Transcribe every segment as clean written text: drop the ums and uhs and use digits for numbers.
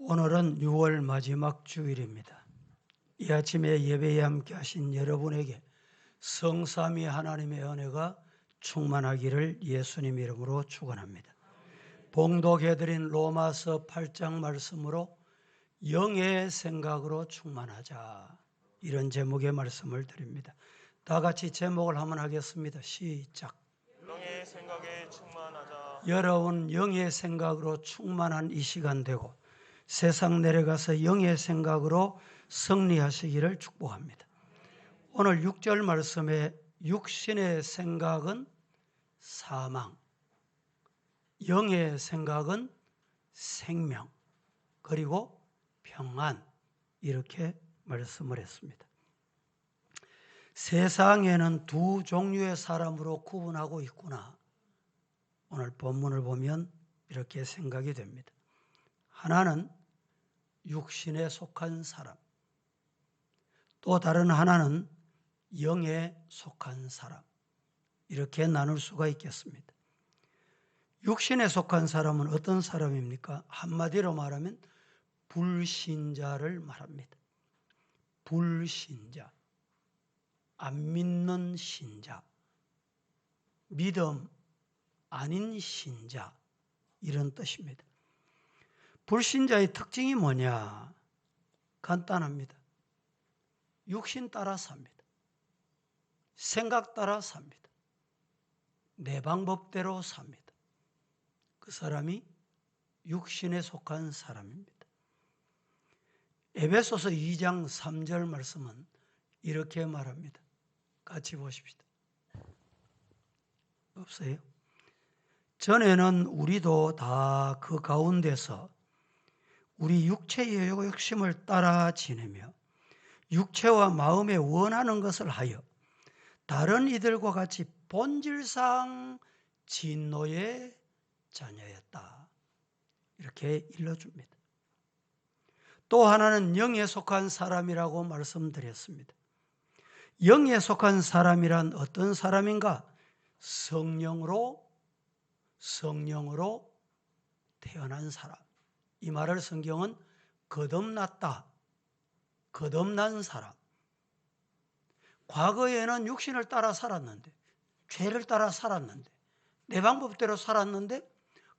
오늘은 6월 마지막 주일입니다. 이 아침에 예배에 함께 하신 여러분에게 성삼위 하나님의 은혜가 충만하기를 예수님 이름으로 축원합니다. 봉독해드린 로마서 8장 말씀으로 영의 생각으로 충만하자, 이런 제목의 말씀을 드립니다. 다 같이 제목을 한번 하겠습니다. 시작. 영의 생각에 충만하자. 여러분, 영의 생각으로 충만한 이 시간 되고 세상 내려가서 영의 생각으로 승리하시기를 축복합니다. 오늘 6절 말씀에 육신의 생각은 사망, 영의 생각은 생명, 그리고 평안, 이렇게 말씀을 했습니다. 세상에는 두 종류의 사람으로 구분하고 있구나. 오늘 본문을 보면 이렇게 생각이 됩니다. 하나는 육신에 속한 사람, 또 다른 하나는 영에 속한 사람, 이렇게 나눌 수가 있겠습니다. 육신에 속한 사람은 어떤 사람입니까? 한마디로 말하면 불신자를 말합니다. 불신자, 안 믿는 신자, 믿음 아닌 신자, 이런 뜻입니다. 불신자의 특징이 뭐냐? 간단합니다. 육신 따라 삽니다. 생각 따라 삽니다. 내 방법대로 삽니다. 그 사람이 육신에 속한 사람입니다. 에베소서 2장 3절 말씀은 이렇게 말합니다. 같이 보십시다. 없어요? 전에는 우리도 다 그 가운데서 우리 육체의 욕심을 따라 지내며 육체와 마음에 원하는 것을 하여 다른 이들과 같이 본질상 진노의 자녀였다, 이렇게 일러줍니다. 또 하나는 영에 속한 사람이라고 말씀드렸습니다. 영에 속한 사람이란 어떤 사람인가? 성령으로 태어난 사람. 이 말을 성경은 거듭났다, 거듭난 사람. 과거에는 육신을 따라 살았는데, 죄를 따라 살았는데, 내 방법대로 살았는데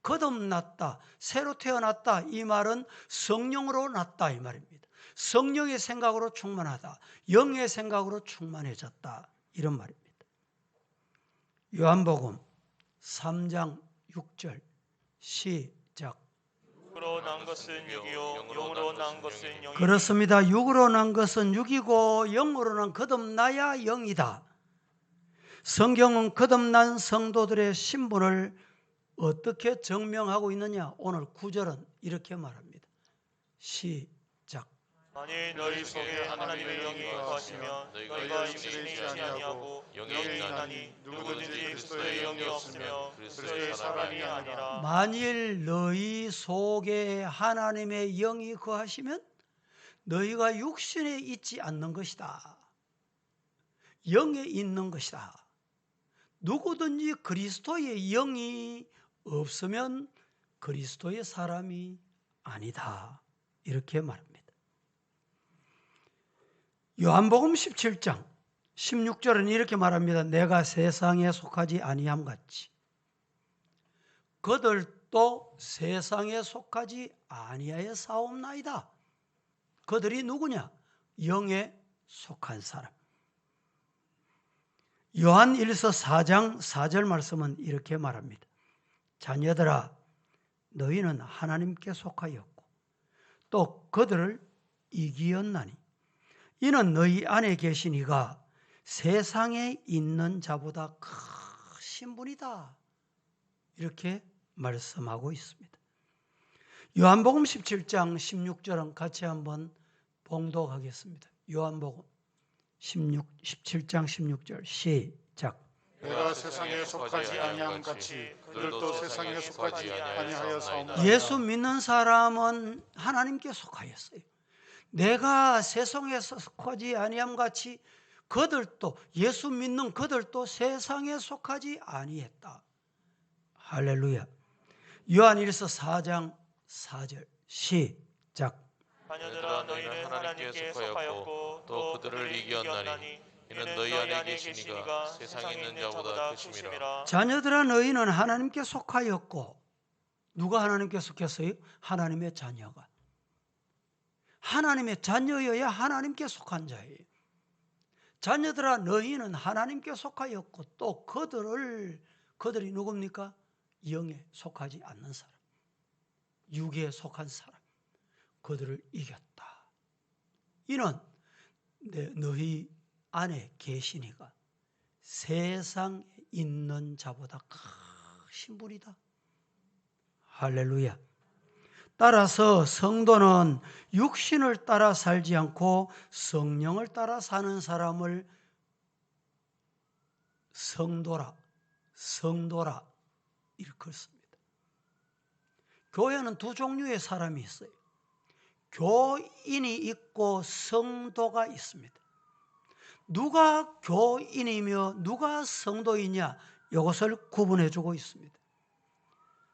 거듭났다, 새로 태어났다, 이 말은 성령으로 났다, 이 말입니다. 성령의 생각으로 충만하다, 영의 생각으로 충만해졌다, 이런 말입니다. 요한복음 3장 6절 시작. 육으로 난 것은 육이요 영으로 난 것은 영이니. 그렇습니다. 육으로 난 것은 육이고 영으로는 거듭나야 영이다. 성경은 거듭난 성도들의 신분을 어떻게 증명하고 있느냐? 오늘 9절은 이렇게 말합니다. 시작. 만일 너희 속에 하나님의 영이 거하시면 너희가 육신을 잊지 아니하고 영이 있나니 누구든지 그리스도의 영이 없으며 그리스도의 사람이 아니라. 만일 너희 속에 하나님의 영이 거하시면 너희가 육신에 있지 않는 것이다. 영에 있는 것이다. 누구든지 그리스도의 영이 없으면 그리스도의 사람이 아니다, 이렇게 말합니다. 요한복음 17장 16절은 이렇게 말합니다. 내가 세상에 속하지 아니함 같이 그들도 세상에 속하지 아니하여 사옵나이다. 그들이 누구냐? 영에 속한 사람. 요한 1서 4장 4절 말씀은 이렇게 말합니다. 자녀들아, 너희는 하나님께 속하였고 또 그들을 이기었나니 이는 너희 안에 계신 이가 세상에 있는 자보다 크신 분이다, 이렇게 말씀하고 있습니다. 요한복음 17장 16절은 같이 한번 봉독하겠습니다. 요한복음 17장 16절 시작. 내가 세상에 속하지 아니함 같이 그들도 세상에 속하지 아니하여 사옵나이다. 예수 믿는 사람은 하나님께 속하였어요. 내가 세상에 속하지 아니함 같이 그들도, 예수 믿는 그들도 세상에 속하지 아니했다. 할렐루야. 요한 1서 4장 4절 시작. 시작. 자녀들아 너희는 하나님께 속하였고 또 그들을 이기었나니 이는 너희 안에 계신 이가 세상에 있는 자보다 크심이라. 자녀들아 너희는 하나님께 속하였고, 누가 하나님께 속했어요? 하나님의 자녀가. 하나님의 자녀여야 하나님께 속한 자예요. 자녀들아 너희는 하나님께 속하였고 또 그들이 누굽니까? 영에 속하지 않는 사람, 육에 속한 사람, 그들을 이겼다. 이는 너희 안에 계시니가 세상에 있는 자보다 크신 분이다. 할렐루야. 따라서 성도는 육신을 따라 살지 않고 성령을 따라 사는 사람을 성도라 일컫습니다. 교회는 두 종류의 사람이 있어요. 교인이 있고 성도가 있습니다. 누가 교인이며 누가 성도이냐, 이것을 구분해주고 있습니다.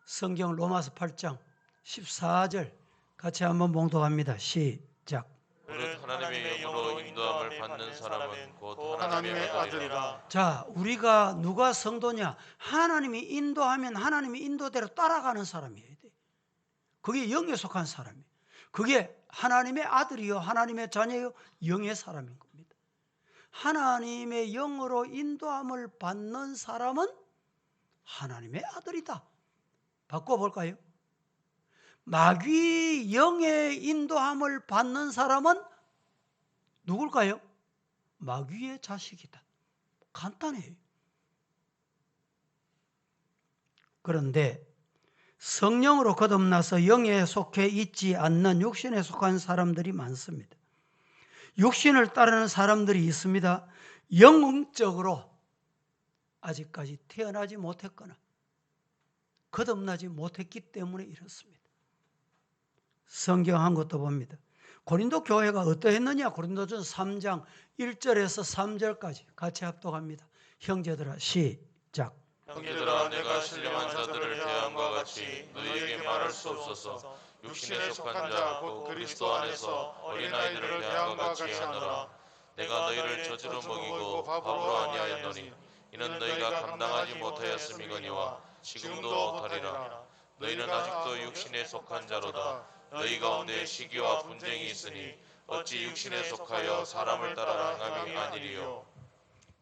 성경 로마서 8장 14절 같이 한번 봉독합니다. 시작. 무릇 하나님의 영으로 인도함을 받는 사람은 곧 하나님의 아들이라. 자, 우리가 누가 성도냐? 하나님이 인도하면 하나님의 인도대로 따라가는 사람이어야 돼. 그게 영에 속한 사람이에요. 그게 하나님의 아들이요, 하나님의 자녀요, 영의 사람인 겁니다. 하나님의 영으로 인도함을 받는 사람은 하나님의 아들이다. 바꿔볼까요? 마귀 영의 인도함을 받는 사람은 누굴까요? 마귀의 자식이다. 간단해요. 그런데 성령으로 거듭나서 영에 속해 있지 않는 육신에 속한 사람들이 많습니다. 육신을 따르는 사람들이 있습니다. 영적으로 아직까지 태어나지 못했거나 거듭나지 못했기 때문에 이렇습니다. 성경 한 것도 봅니다. 고린도 교회가 어떠했느냐? 고린도전서 3장 1절에서 3절까지 같이 합독합니다. 형제들아 시작. 형제들아 내가 신령한 자들을 대함과 같이 너희에게 말할 수 없어서 육신에 속한 자 곧 그리스도 안에서 어린아이들을 대함과 같이 하노라. 내가 너희를 저주로 먹이고 밥으로 아니하였노니 이는 너희가 감당하지 못하였음이거니와 지금도 못하리라. 너희는 아직도 육신에 속한 자로다. 너희 가운데 시기와 분쟁이 있으니 어찌 육신에 속하여 사람을 따라 행함이 아니리요.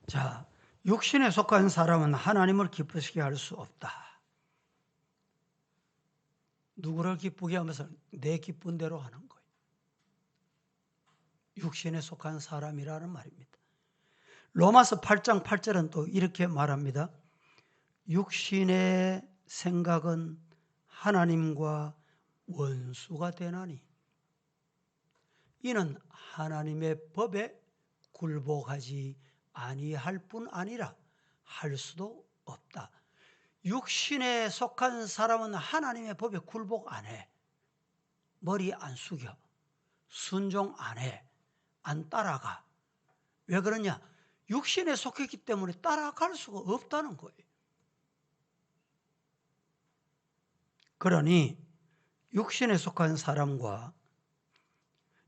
자, 육신에 속한 사람은 하나님을 기쁘시게 할 수 없다. 누구를 기쁘게 하면서 내 기쁜 대로 하는 거예요. 육신에 속한 사람이라는 말입니다. 로마서 8장 8절은 또 이렇게 말합니다. 육신의 생각은 하나님과 원수가 되나니 이는 하나님의 법에 굴복하지 아니할 뿐 아니라 할 수도 없다. 육신에 속한 사람은 하나님의 법에 굴복 안 해. 머리 안 숙여. 순종 안 해. 안 따라가. 왜 그러냐? 육신에 속했기 때문에 따라갈 수가 없다는 거예요. 그러니 육신에 속한 사람과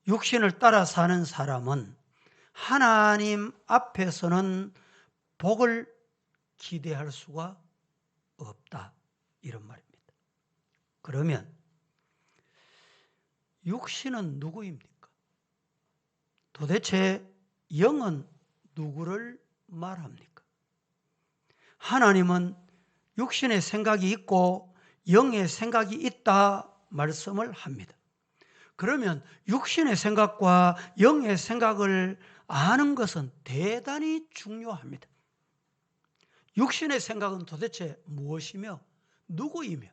육신을 따라 사는 사람은 하나님 앞에서는 복을 기대할 수가 없다. 이런 말입니다. 그러면 육신은 누구입니까? 도대체 영은 누구를 말합니까? 하나님은 육신의 생각이 있고 영의 생각이 있다 말씀을 합니다. 그러면 육신의 생각과 영의 생각을 아는 것은 대단히 중요합니다. 육신의 생각은 도대체 무엇이며 누구이며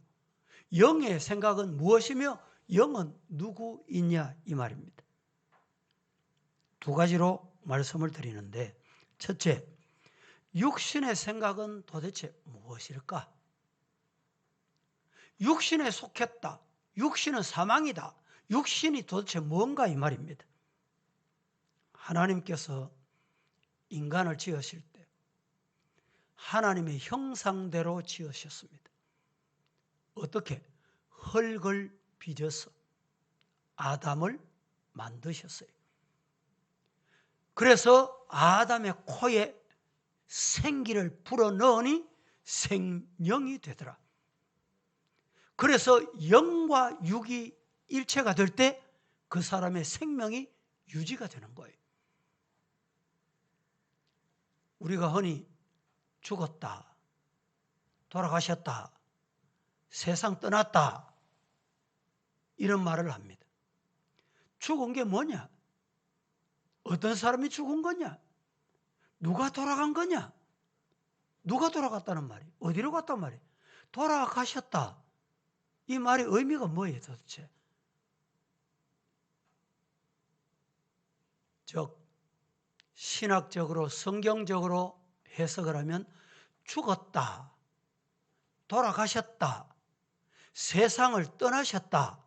영의 생각은 무엇이며 영은 누구이냐 이 말입니다. 두 가지로 말씀을 드리는데, 첫째, 육신의 생각은 도대체 무엇일까? 육신에 속했다. 육신은 사망이다. 육신이 도대체 뭔가 이 말입니다. 하나님께서 인간을 지으실 때 하나님의 형상대로 지으셨습니다. 어떻게? 흙을 빚어서 아담을 만드셨어요. 그래서 아담의 코에 생기를 불어넣으니 생명이 되더라. 그래서 영과 육이 일체가 될 때 그 사람의 생명이 유지가 되는 거예요. 우리가 흔히 죽었다, 돌아가셨다, 세상 떠났다 이런 말을 합니다. 죽은 게 뭐냐? 어떤 사람이 죽은 거냐? 누가 돌아간 거냐? 누가 돌아갔다는 말이? 어디로 갔단 말이? 돌아가셨다. 이 말의 의미가 뭐예요 도대체? 즉 신학적으로 성경적으로 해석을 하면 죽었다, 돌아가셨다, 세상을 떠나셨다.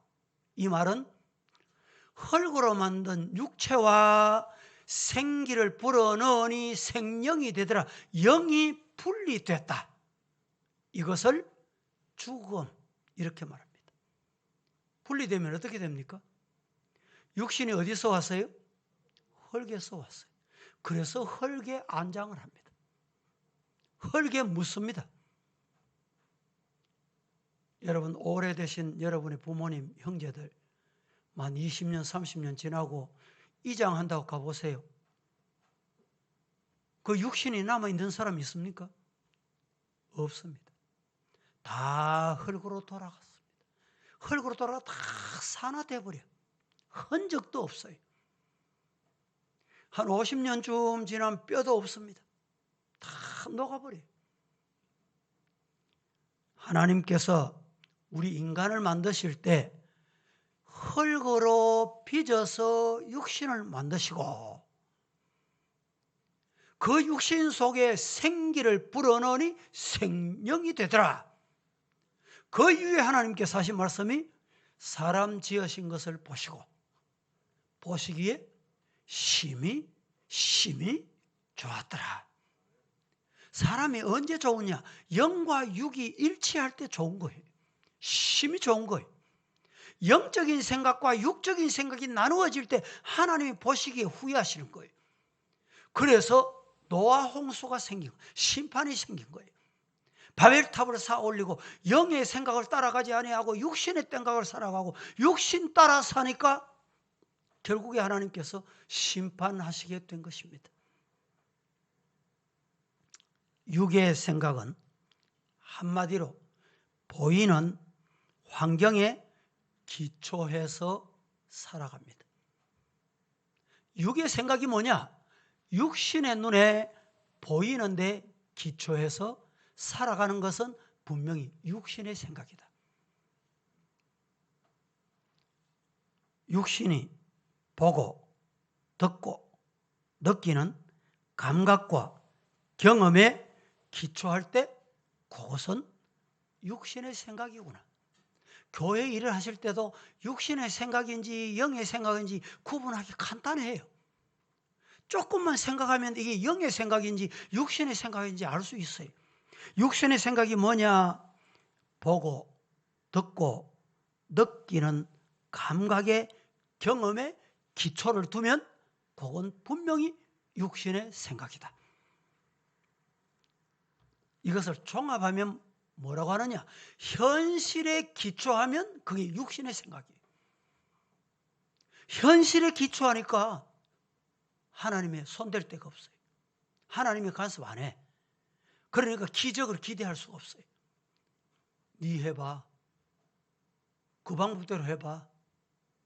이 말은 흙으로 만든 육체와 생기를 불어넣으니 생령이 되더라. 영이 분리됐다. 이것을 죽음 이렇게 말합니다. 분리되면 어떻게 됩니까? 육신이 어디서 왔어요? 흙에서 왔어요. 그래서 흙에 안장을 합니다. 흙에 묻습니다. 여러분 오래되신 여러분의 부모님, 형제들 만 20년, 30년 지나고 이장한다고 가보세요. 그 육신이 남아있는 사람이 있습니까? 없습니다. 다 흙으로 돌아갔습니다. 흙으로 돌아가 다 산화돼버려. 흔적도 없어요. 한 50년쯤 지나면 뼈도 없습니다. 다 녹아버려요. 하나님께서 우리 인간을 만드실 때 흙으로 빚어서 육신을 만드시고 그 육신 속에 생기를 불어넣으니 생명이 되더라. 그 이후에 하나님께서 하신 말씀이 사람 지으신 것을 보시고 보시기에 심히 좋았더라. 사람이 언제 좋으냐? 영과 육이 일치할 때 좋은 거예요. 심히 좋은 거예요. 영적인 생각과 육적인 생각이 나누어질 때 하나님이 보시기에 후회하시는 거예요. 그래서 노아 홍수가 생긴 거예요. 심판이 생긴 거예요. 바벨탑을 쌓아 올리고 영의 생각을 따라가지 아니하고 육신의 생각을 살아가고 육신 따라 사니까 결국에 하나님께서 심판하시게 된 것입니다. 육의 생각은 한마디로 보이는 환경에 기초해서 살아갑니다. 육의 생각이 뭐냐? 육신의 눈에 보이는데 기초해서 살아가는 것은 분명히 육신의 생각이다. 육신이 보고 듣고 느끼는 감각과 경험에 기초할 때 그것은 육신의 생각이구나. 교회 일을 하실 때도 육신의 생각인지 영의 생각인지 구분하기 간단해요. 조금만 생각하면 이게 영의 생각인지 육신의 생각인지 알 수 있어요. 육신의 생각이 뭐냐? 보고 듣고 느끼는 감각의 경험에 기초를 두면 그건 분명히 육신의 생각이다. 이것을 종합하면 뭐라고 하느냐? 현실에 기초하면 그게 육신의 생각이에요. 현실에 기초하니까 하나님의 손댈 데가 없어요. 하나님이 간섭 안 해. 그러니까 기적을 기대할 수가 없어요. 네 해봐. 그 방법대로 해봐.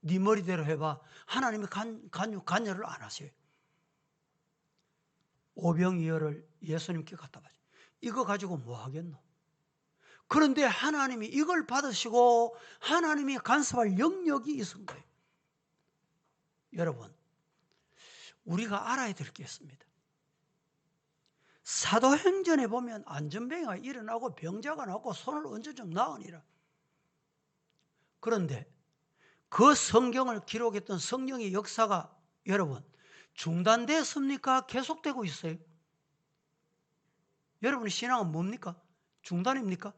네 머리대로 해봐. 하나님이 관여를 안 하셔요. 오병이어를 예수님께 갖다 바쳐. 이거 가지고 뭐 하겠노? 그런데 하나님이 이걸 받으시고 하나님이 간섭할 영역이 있은 거예요. 여러분, 우리가 알아야 될 게 있습니다. 사도행전에 보면 안전병이가 일어나고 병자가 나고 손을 얹어좀 나으니라. 그런데 그 성경을 기록했던 성령의 역사가 여러분 중단됐습니까? 계속되고 있어요? 여러분의 신앙은 뭡니까? 중단입니까?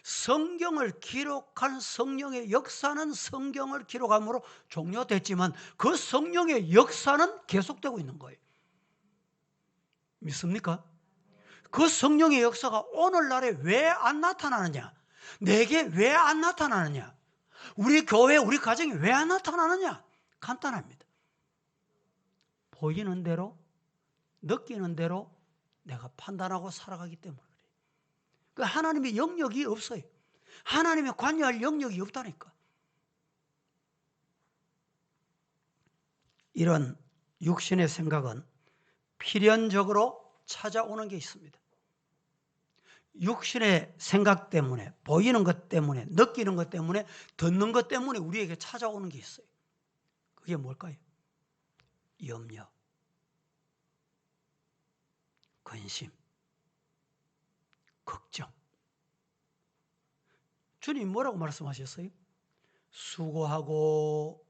성경을 기록한 성령의 역사는 성경을 기록함으로 종료됐지만 그 성령의 역사는 계속되고 있는 거예요. 믿습니까? 그 성령의 역사가 오늘날에 왜 안 나타나느냐? 내게 왜 안 나타나느냐? 우리 교회, 우리 가정에 왜 안 나타나느냐? 간단합니다. 보이는 대로, 느끼는 대로 내가 판단하고 살아가기 때문에 그래요. 그 하나님의 영역이 없어요. 하나님의 관여할 영역이 없다니까. 이런 육신의 생각은 필연적으로 찾아오는 게 있습니다. 육신의 생각 때문에, 보이는 것 때문에, 느끼는 것 때문에, 듣는 것 때문에 우리에게 찾아오는 게 있어요. 그게 뭘까요? 염려, 근심, 걱정. 주님 뭐라고 말씀하셨어요? 수고하고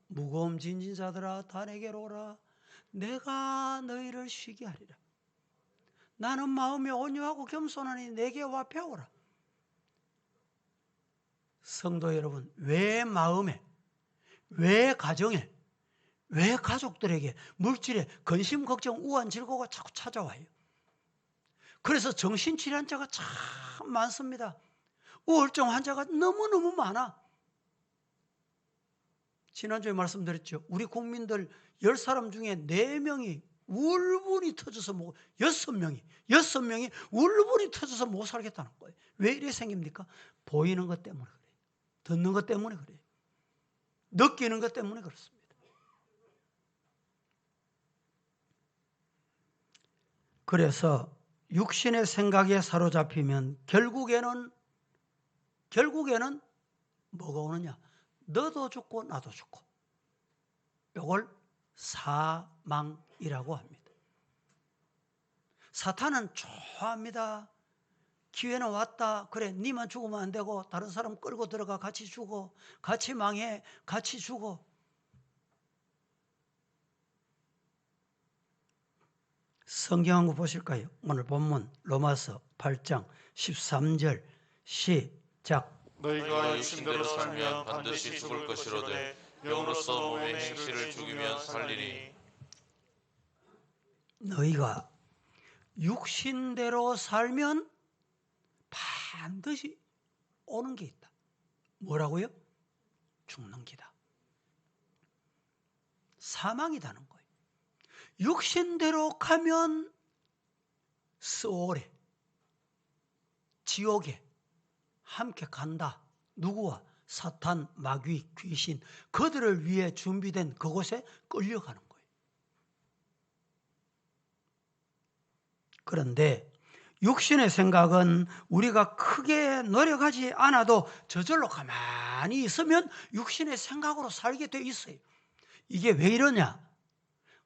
무거움 짐진 자들아 다 내게로 오라. 내가 너희를 쉬게 하리라. 나는 마음이 온유하고 겸손하니 내게 와 배우라. 성도 여러분, 왜 마음에, 왜 가정에, 왜 가족들에게 물질에 근심, 걱정, 우한, 질고가 자꾸 찾아와요? 그래서 정신질환자가 참 많습니다. 우울증 환자가 너무너무 많아. 지난주에 말씀드렸죠. 우리 국민들 10사람 중에 4명이 울분이 터져서 6명이 울분이 터져서 못 살겠다는 거예요. 왜 이래 생깁니까? 보이는 것 때문에 그래요. 듣는 것 때문에 그래요. 느끼는 것 때문에 그렇습니다. 그래서 육신의 생각에 사로잡히면 결국에는 뭐가 오느냐? 너도 죽고 나도 죽고. 이걸 사망이라고 합니다. 사탄은 좋아합니다. 기회는 왔다. 그래, 니만 죽으면 안 되고 다른 사람 끌고 들어가 같이 죽어. 같이 망해. 같이 죽어. 성경 한번 보실까요? 오늘 본문 로마서 8장 13절 시작. 너희가 육신대로 살면 반드시 죽을 것이로되 영으로서 몸의 행실을 죽이면 살리니. 너희가 육신대로 살면 반드시 오는 게 있다. 뭐라고요? 죽는 기다. 사망이다는 거예요. 육신대로 가면 소울에, 지옥에 함께 간다. 누구와? 사탄, 마귀, 귀신, 그들을 위해 준비된 그곳에 끌려가는 거예요. 그런데 육신의 생각은 우리가 크게 노력하지 않아도 저절로 가만히 있으면 육신의 생각으로 살게 돼 있어요. 이게 왜 이러냐?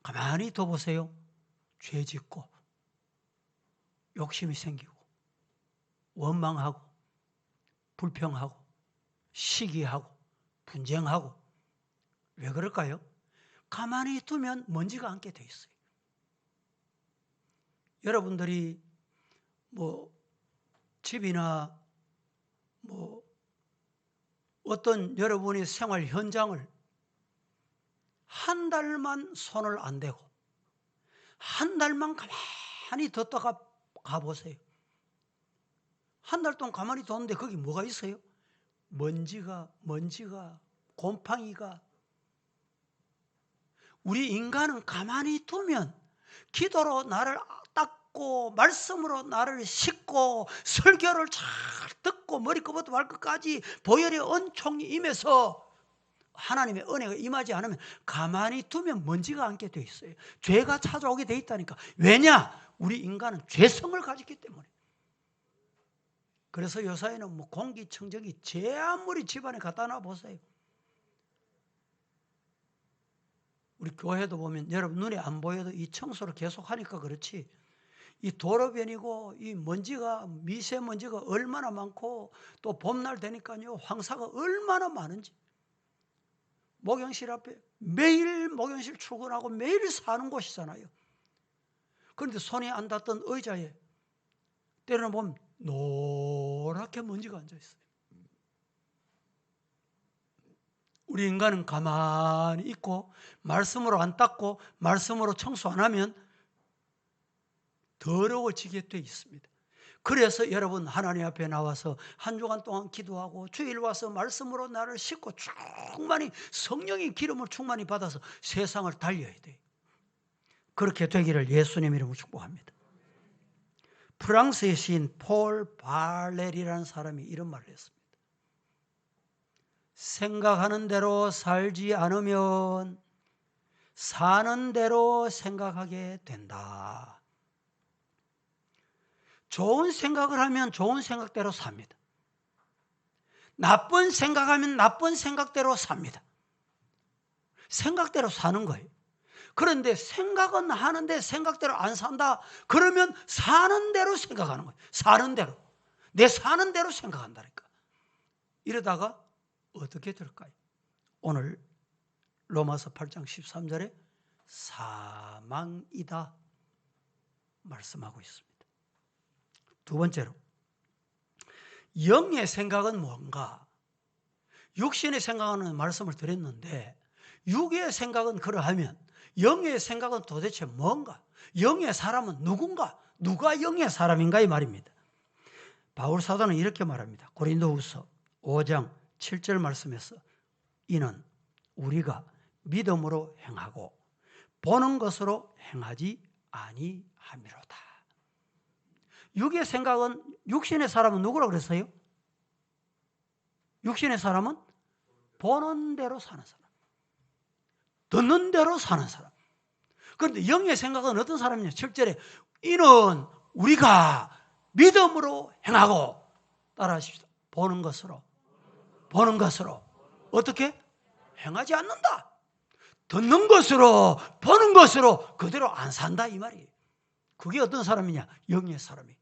가만히 더 보세요. 죄 짓고 욕심이 생기고 원망하고 불평하고 시기하고 분쟁하고. 왜 그럴까요? 가만히 두면 먼지가 앉게 돼 있어요. 여러분들이 집이나 어떤 여러분의 생활 현장을 한 달만 손을 안 대고 한 달만 가만히 뒀다가 가보세요. 한 달 동안 가만히 뒀는데 거기 뭐가 있어요? 먼지가, 곰팡이가. 우리 인간은 가만히 두면 기도로 나를 닦고 말씀으로 나를 씻고 설교를 잘 듣고 머리끝부터 발끝까지 보혈의 은총이 임해서 하나님의 은혜가 임하지 않으면 가만히 두면 먼지가 앉게 돼 있어요. 죄가 찾아오게 돼 있다니까. 왜냐? 우리 인간은 죄성을 가졌기 때문에. 그래서 요사이는 공기청정기 제 아무리 집안에 갖다 놔 보세요. 우리 교회도 보면 여러분 눈에 안 보여도 이 청소를 계속 하니까 그렇지. 이 도로변이고 이 먼지가, 미세먼지가 얼마나 많고 또 봄날 되니까요 황사가 얼마나 많은지. 목욕실 앞에 매일 목욕실 출근하고 매일 사는 곳이잖아요. 그런데 손이 안 닿던 의자에 때로는 보면 노랗게 먼지가 앉아 있어요. 우리 인간은 가만히 있고 말씀으로 안 닦고 말씀으로 청소 안 하면 더러워지게 돼 있습니다. 그래서 여러분 하나님 앞에 나와서 한 주간 동안 기도하고 주일 와서 말씀으로 나를 씻고 충만히 성령의 기름을 충만히 받아서 세상을 달려야 돼요. 그렇게 되기를 예수님 이름으로 축복합니다. 프랑스의 시인 폴 바렐이라는 사람이 이런 말을 했습니다. 생각하는 대로 살지 않으면 사는 대로 생각하게 된다. 좋은 생각을 하면 좋은 생각대로 삽니다. 나쁜 생각하면 나쁜 생각대로 삽니다. 생각대로 사는 거예요. 그런데 생각은 하는데 생각대로 안 산다. 그러면 사는 대로 생각하는 거예요. 사는 대로. 내 사는 대로 생각한다니까. 이러다가 어떻게 될까요? 오늘 로마서 8장 13절에 사망이다 말씀하고 있습니다. 두 번째로 영의 생각은 뭔가? 육신의 생각은 말씀을 드렸는데 육의 생각은 그러하면 영의 생각은 도대체 뭔가? 영의 사람은 누군가? 누가 영의 사람인가 이 말입니다. 바울 사도는 이렇게 말합니다. 고린도후서 5장 7절 말씀에서 이는 우리가 믿음으로 행하고 보는 것으로 행하지 아니함이로다. 육의 생각은 육신의 사람은 누구라고 그랬어요? 육신의 사람은 보는 대로 사는 사람, 듣는 대로 사는 사람. 그런데 영의 생각은 어떤 사람이냐? 7절에 이는 우리가 믿음으로 행하고 따라하십시다. 보는 것으로 어떻게? 행하지 않는다. 듣는 것으로 보는 것으로 그대로 안 산다 이 말이에요. 그게 어떤 사람이냐? 영의 사람이.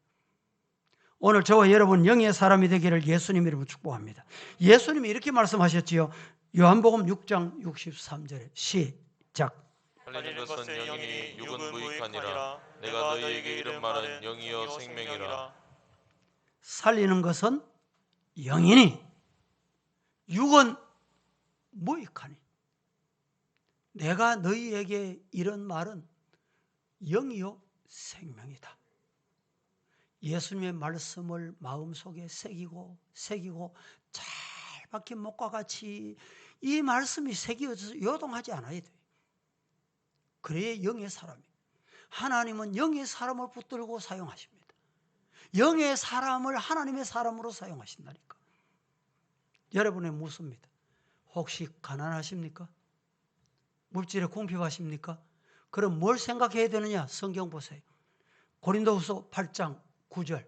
오늘 저와 여러분 영의 사람이 되기를 예수님 이름으로 축복합니다. 예수님이 이렇게 말씀하셨지요. 요한복음 6장 63절에 시작. 살리는 것은 영이니 육은 무익하니라. 내가 너희에게 이른 말은 영이요 생명이라. 살리는 것은 영이니 육은 무익하니. 내가 너희에게 이런 말은 영이요 생명이다. 예수님의 말씀을 마음속에 새기고 잘 박힌 목과 같이 이 말씀이 새겨져서 요동하지 않아야 돼요. 그래야 영의 사람이. 하나님은 영의 사람을 붙들고 사용하십니다. 영의 사람을 하나님의 사람으로 사용하신다니까. 여러분의 묻습니다. 혹시 가난하십니까? 물질에 궁핍하십니까? 그럼 뭘 생각해야 되느냐? 성경 보세요. 고린도후서 8장 9절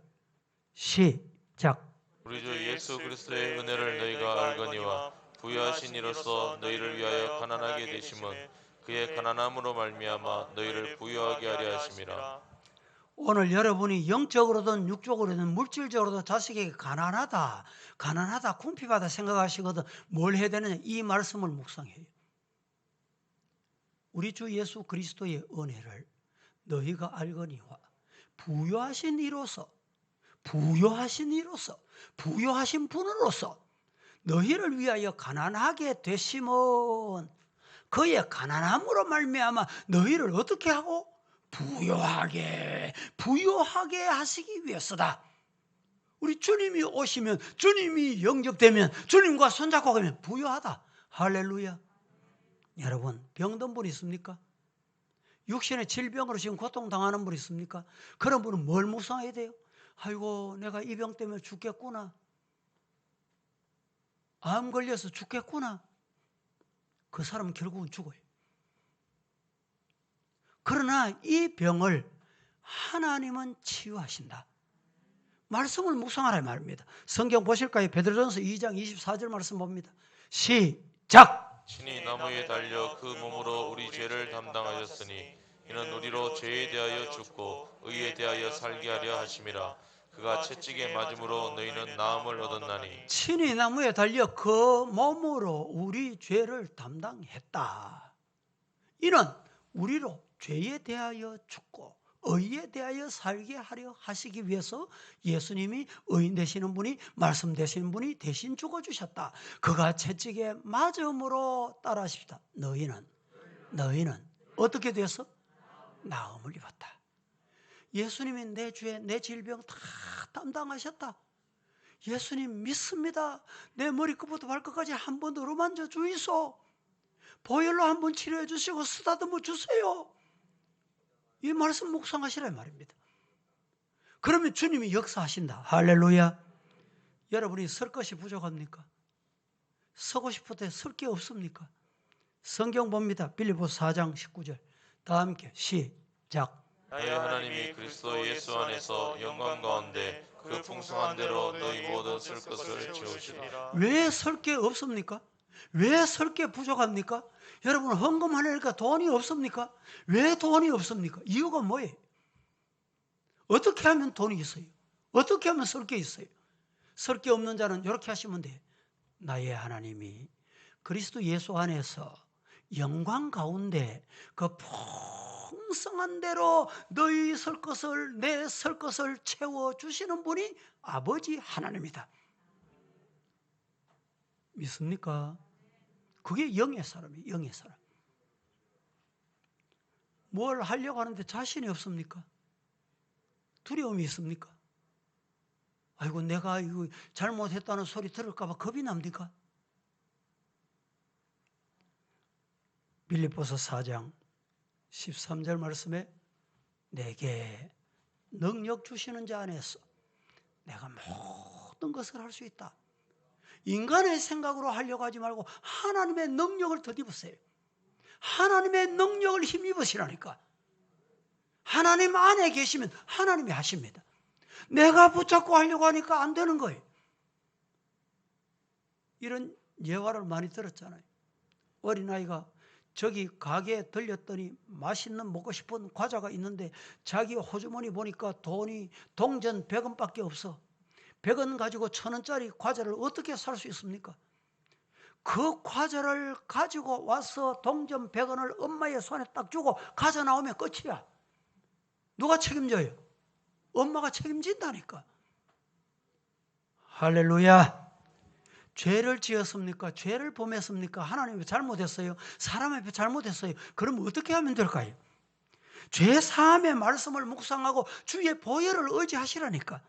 시작. 우리 주 예수 그리스도의 은혜를 너희가 알거니와 부유하신 이로써 너희를 위하여 가난하게 되심은 그의 가난함으로 말미암아 너희를 부유하게 하려 하심이라. 오늘 여러분이 영적으로든 육적으로든 물질적으로든 자식에게 가난하다 궁핍하다 생각하시거든 뭘 해야 되느냐? 이 말씀을 묵상해요. 우리 주 예수 그리스도의 은혜를 너희가 알거니와 부유하신 이로써 부유하신 분으로서 너희를 위하여 가난하게 되심은 그의 가난함으로 말미암아 너희를 어떻게 하고? 부유하게 하시기 위해서다. 우리 주님이 오시면 주님이 영접되면 주님과 손잡고 가면 부유하다. 할렐루야. 여러분 병든 분 있습니까? 육신의 질병으로 지금 고통당하는 분 있습니까? 그런 분은 뭘 묵상해야 돼요? 아이고 내가 이 병 때문에 죽겠구나. 암 걸려서 죽겠구나. 그 사람은 결국은 죽어요. 그러나 이 병을 하나님은 치유하신다. 말씀을 묵상하라 말입니다. 성경 보실까요? 베드로전서 2장 24절 말씀 봅니다. 시작. 친히 나무에 달려 그 몸으로 우리 죄를 담당하셨으니 이는 우리로 죄에 대하여 죽고 의에 대하여 살게 하려 하심이라. 그가 채찍에 맞음으로 너희는 나음을 얻었나니. 친히 나무에 달려 그 몸으로 우리 죄를 담당했다. 이는 우리로 죄에 대하여 죽고 의에 대하여 살게 하려 하시기 위해서 예수님이 의인 되시는 분이, 말씀 되시는 분이 대신 죽어주셨다. 그가 채찍에 맞음으로 따라하십시다. 너희는 어떻게 돼서? 나음을 입었다. 예수님이 내 죄, 내 질병 다 담당하셨다. 예수님 믿습니다. 내 머리끝부터 발끝까지 한 번 어루만져 주이소. 보혈로 한 번 치료해 주시고 쓰다듬어 주세요. 이 말씀 묵상하시라 말입니다. 그러면 주님이 역사하신다. 할렐루야. 여러분이 설 것이 부족합니까? 서고 싶을 때 설 게 없습니까? 성경 봅니다. 빌립보서 4장 19절. 다 함께 시작. 나의 하나님이 그리스도 예수 안에서 영광 가운데 그 풍성한 대로 너희 모든 쓸 것을 채우시리라. 왜 설 게 없습니까? 왜 설 게 부족합니까? 여러분 헌금하려니까 돈이 없습니까? 왜 돈이 없습니까? 이유가 뭐예요? 어떻게 하면 돈이 있어요? 어떻게 하면 설 게 있어요? 설 게 없는 자는 이렇게 하시면 돼요. 나의 하나님이 그리스도 예수 안에서 영광 가운데 그 풍성한 대로 너희 설 것을, 내 설 것을 채워주시는 분이 아버지 하나님이다. 믿습니까? 그게 영의 사람이에요. 영의 사람. 뭘 하려고 하는데 자신이 없습니까? 두려움이 있습니까? 아이고 내가 이거 잘못했다는 소리 들을까 봐 겁이 납니까? 빌립보서 4장 13절 말씀에 내게 능력 주시는 자 안에서 내가 모든 것을 할 수 있다. 인간의 생각으로 하려고 하지 말고 하나님의 능력을 덧입으세요. 하나님의 능력을 힘입으시라니까. 하나님 안에 계시면 하나님이 하십니다. 내가 붙잡고 하려고 하니까 안 되는 거예요. 이런 예화를 많이 들었잖아요. 어린아이가 저기 가게에 들렸더니 맛있는 먹고 싶은 과자가 있는데 자기 호주머니 보니까 돈이 동전 100원밖에 없어. 100원 가지고 1000원짜리 과자를 어떻게 살 수 있습니까? 그 과자를 가지고 와서 동전 100원을 엄마의 손에 딱 주고 과자 나오면 끝이야. 누가 책임져요? 엄마가 책임진다니까. 할렐루야. 죄를 지었습니까? 죄를 범했습니까? 하나님 앞에 잘못했어요? 사람 앞에 잘못했어요? 그럼 어떻게 하면 될까요? 죄 사함의 말씀을 묵상하고 주의 보혈을 의지하시라니까.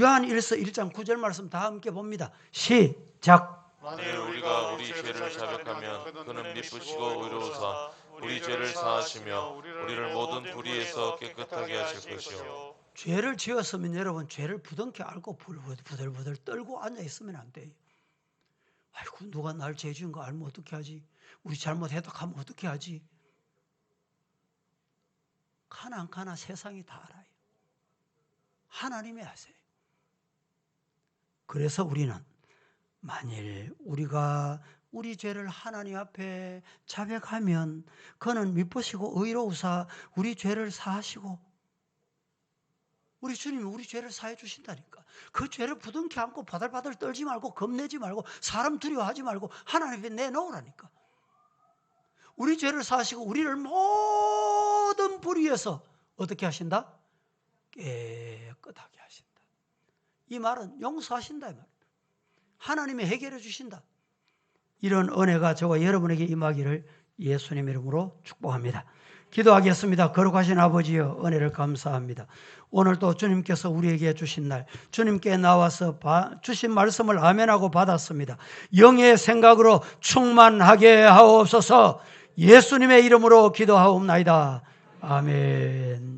요한 1서 1장 9절 말씀 다 함께 봅니다. 시작. 만일 우리가 우리 죄를 자백하면 그는 미쁘시고 의로우사 우리 죄를 사하시며 우리를 모든 불의에서 깨끗하게 하실 것이요. 죄를 지었으면 여러분 죄를 부둥켜 알고 부들부들 떨고 앉아있으면 안 돼요. 아이고 누가 날 죄 지은 거 알면 어떻게 하지? 우리 잘못했다 하면 어떻게 하지? 가나 세상이 다 알아요. 하나님이 아세요. 그래서 우리는 만일 우리가 우리 죄를 하나님 앞에 자백하면 그는 미쁘시고 의로우사 우리 죄를 사하시고 우리 주님이 우리 죄를 사해 주신다니까. 그 죄를 부둥켜 안고 바들바들 떨지 말고 겁내지 말고 사람 두려워하지 말고 하나님 앞에 내놓으라니까. 우리 죄를 사하시고 우리를 모든 불의에서 어떻게 하신다? 깨끗하게 하신다. 이 말은 용서하신다 이 말. 하나님이 해결해 주신다. 이런 은혜가 저와 여러분에게 임하기를 예수님 이름으로 축복합니다. 기도하겠습니다. 거룩하신 아버지여 은혜를 감사합니다. 오늘 또 주님께서 우리에게 주신 날 주님께 나와서 주신 말씀을 아멘하고 받았습니다. 영의 생각으로 충만하게 하옵소서. 예수님의 이름으로 기도하옵나이다. 아멘.